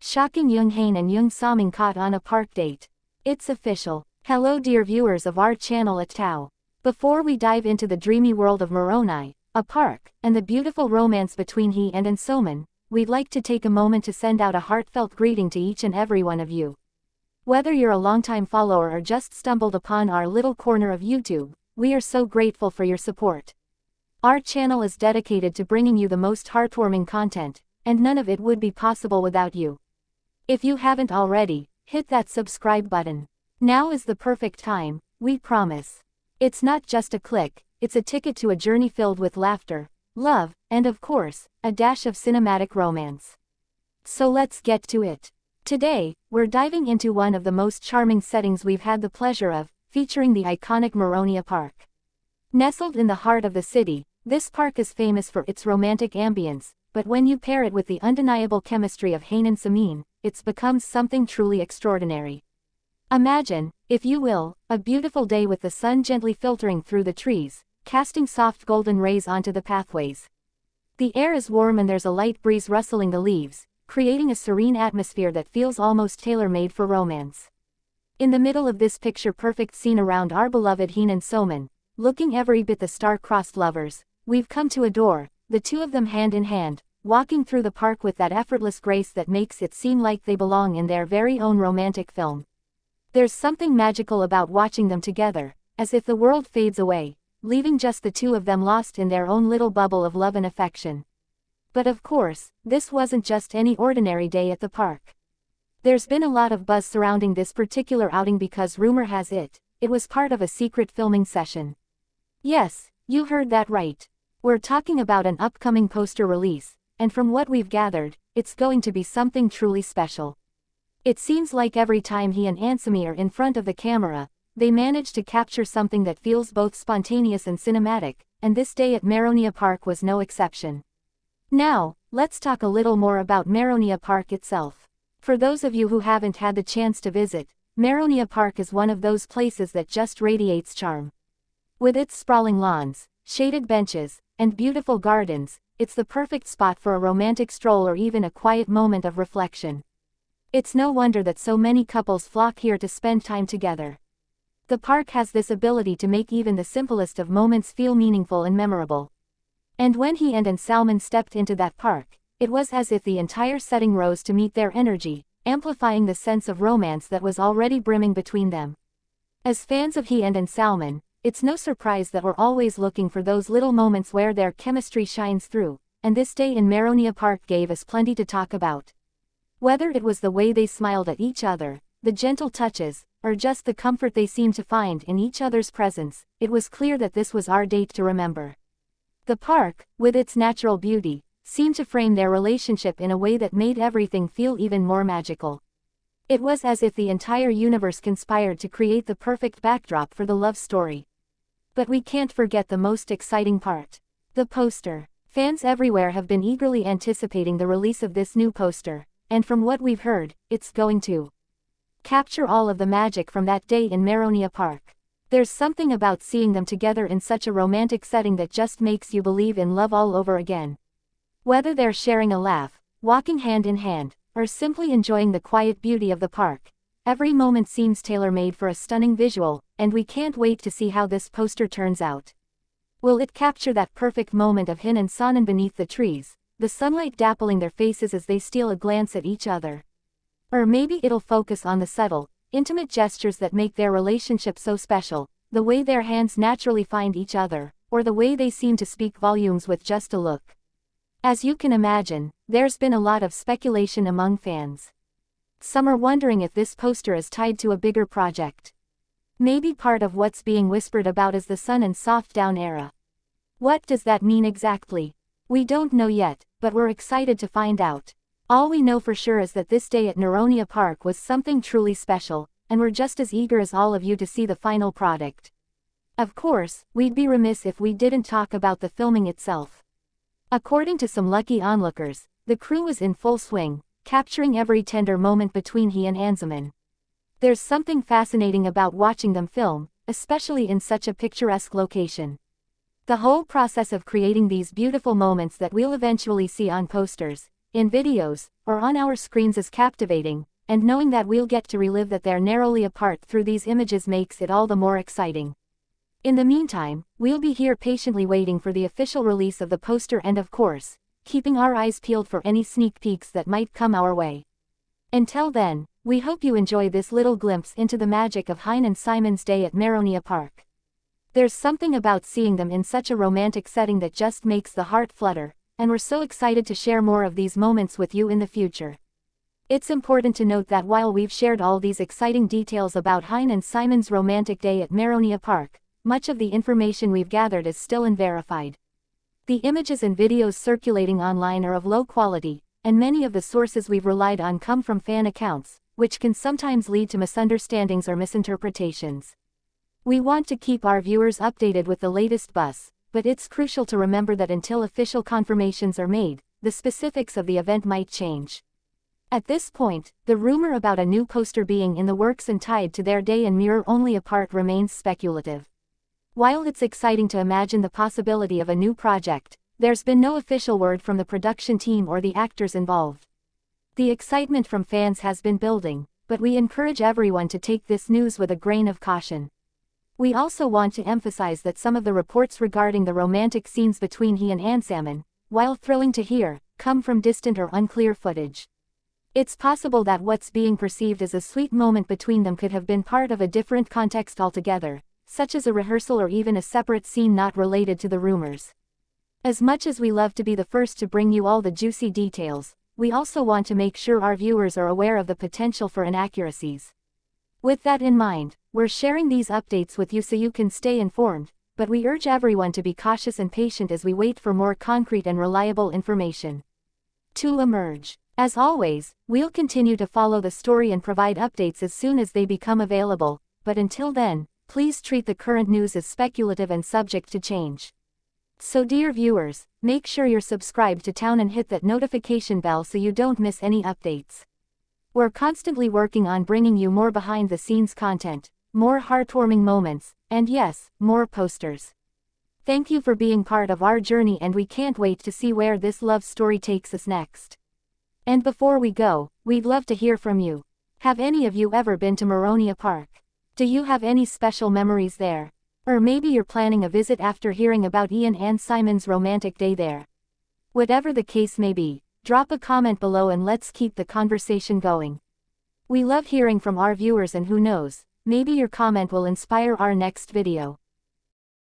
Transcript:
Shocking, Jung and Jung Saming caught on a park date. It's official. Hello dear viewers of our channel at Tao. Before we dive into the dreamy world of Maronia, a park, and the beautiful romance between he and Soman, we'd like to take a moment to send out a heartfelt greeting to each and every one of you. Whether you're a longtime follower or just stumbled upon our little corner of YouTube, we are so grateful for your support. Our channel is dedicated to bringing you the most heartwarming content, and none of it would be possible without you. If you haven't already, hit that subscribe button. Now is the perfect time, we promise. It's not just a click, it's a ticket to a journey filled with laughter, love, and of course, a dash of cinematic romance. So let's get to it. Today, we're diving into one of the most charming settings we've had the pleasure of, featuring the iconic Maronia Park. Nestled in the heart of the city, this park is famous for its romantic ambience, but when you pair it with the undeniable chemistry of Hain and Samin, it's become something truly extraordinary. Imagine, if you will, a beautiful day with the sun gently filtering through the trees, casting soft golden rays onto the pathways. The air is warm and there's a light breeze rustling the leaves, creating a serene atmosphere that feels almost tailor-made for romance. In the middle of this picture-perfect scene around our beloved Hain and Soman, looking every bit the star-crossed lovers, we've come to adore, the two of them hand in hand, walking through the park with that effortless grace that makes it seem like they belong in their very own romantic film. There's something magical about watching them together, as if the world fades away, leaving just the two of them lost in their own little bubble of love and affection. But of course, this wasn't just any ordinary day at the park. There's been a lot of buzz surrounding this particular outing because rumor has it, it was part of a secret filming session. Yes, you heard that right. We're talking about an upcoming poster release, and from what we've gathered, it's going to be something truly special. It seems like every time he and Ansami are in front of the camera, they manage to capture something that feels both spontaneous and cinematic, and this day at Maronia Park was no exception. Now, let's talk a little more about Maronia Park itself. For those of you who haven't had the chance to visit, Maronia Park is one of those places that just radiates charm. With its sprawling lawns, shaded benches, and beautiful gardens, it's the perfect spot for a romantic stroll or even a quiet moment of reflection. It's no wonder that so many couples flock here to spend time together. The park has this ability to make even the simplest of moments feel meaningful and memorable. And when he and Salman stepped into that park, it was as if the entire setting rose to meet their energy, amplifying the sense of romance that was already brimming between them. As fans of he and Salman, it's no surprise that we're always looking for those little moments where their chemistry shines through, and this day in Maronia Park gave us plenty to talk about. Whether it was the way they smiled at each other, the gentle touches, or just the comfort they seemed to find in each other's presence, it was clear that this was our date to remember. The park, with its natural beauty, seemed to frame their relationship in a way that made everything feel even more magical. It was as if the entire universe conspired to create the perfect backdrop for the love story. But we can't forget the most exciting part. The poster. Fans everywhere have been eagerly anticipating the release of this new poster, and from what we've heard, it's going to capture all of the magic from that day in Maronia Park. There's something about seeing them together in such a romantic setting that just makes you believe in love all over again. Whether they're sharing a laugh, walking hand in hand, or simply enjoying the quiet beauty of the park, every moment seems tailor-made for a stunning visual, and we can't wait to see how this poster turns out. Will it capture that perfect moment of Hin and Sanan beneath the trees, the sunlight dappling their faces as they steal a glance at each other? Or maybe it'll focus on the subtle, intimate gestures that make their relationship so special, the way their hands naturally find each other, or the way they seem to speak volumes with just a look. As you can imagine, there's been a lot of speculation among fans. Some are wondering if this poster is tied to a bigger project. Maybe part of what's being whispered about is the sun and soft down era. What does that mean exactly? We don't know yet, but we're excited to find out. All we know for sure is that this day at Maronia Park was something truly special, and we're just as eager as all of you to see the final product. Of course, we'd be remiss if we didn't talk about the filming itself. According to some lucky onlookers, the crew was in full swing, capturing every tender moment between he and Ansaman. There's something fascinating about watching them film, especially in such a picturesque location. The whole process of creating these beautiful moments that we'll eventually see on posters, in videos, or on our screens is captivating, and knowing that we'll get to relive that they're narrowly apart through these images makes it all the more exciting. In the meantime, we'll be here patiently waiting for the official release of the poster and of course, keeping our eyes peeled for any sneak peeks that might come our way. Until then, we hope you enjoy this little glimpse into the magic of Hein and Simon's day at Maronia Park. There's something about seeing them in such a romantic setting that just makes the heart flutter, and we're so excited to share more of these moments with you in the future. It's important to note that while we've shared all these exciting details about Hein and Simon's romantic day at Maronia Park, much of the information we've gathered is still unverified. The images and videos circulating online are of low quality, and many of the sources we've relied on come from fan accounts, which can sometimes lead to misunderstandings or misinterpretations. We want to keep our viewers updated with the latest buzz, but it's crucial to remember that until official confirmations are made, the specifics of the event might change. At this point, the rumor about a new poster being in the works and tied to their day and mirror only apart remains speculative. While it's exciting to imagine the possibility of a new project, there's been no official word from the production team or the actors involved. The excitement from fans has been building, but we encourage everyone to take this news with a grain of caution. We also want to emphasize that some of the reports regarding the romantic scenes between he and Ansaman, while thrilling to hear, come from distant or unclear footage. It's possible that what's being perceived as a sweet moment between them could have been part of a different context altogether, such as a rehearsal or even a separate scene not related to the rumors. As much as we love to be the first to bring you all the juicy details, we also want to make sure our viewers are aware of the potential for inaccuracies. With that in mind, we're sharing these updates with you so you can stay informed, but we urge everyone to be cautious and patient as we wait for more concrete and reliable information to emerge. As always, we'll continue to follow the story and provide updates as soon as they become available, but until then, please treat the current news as speculative and subject to change. So dear viewers, make sure you're subscribed to Town and hit that notification bell so you don't miss any updates. We're constantly working on bringing you more behind-the-scenes content, more heartwarming moments, and yes, more posters. Thank you for being part of our journey and we can't wait to see where this love story takes us next. And before we go, we'd love to hear from you. Have any of you ever been to Maronia Park? Do you have any special memories there? Or maybe you're planning a visit after hearing about Ian and Simon's romantic day there. Whatever the case may be, drop a comment below and let's keep the conversation going. We love hearing from our viewers and who knows, maybe your comment will inspire our next video.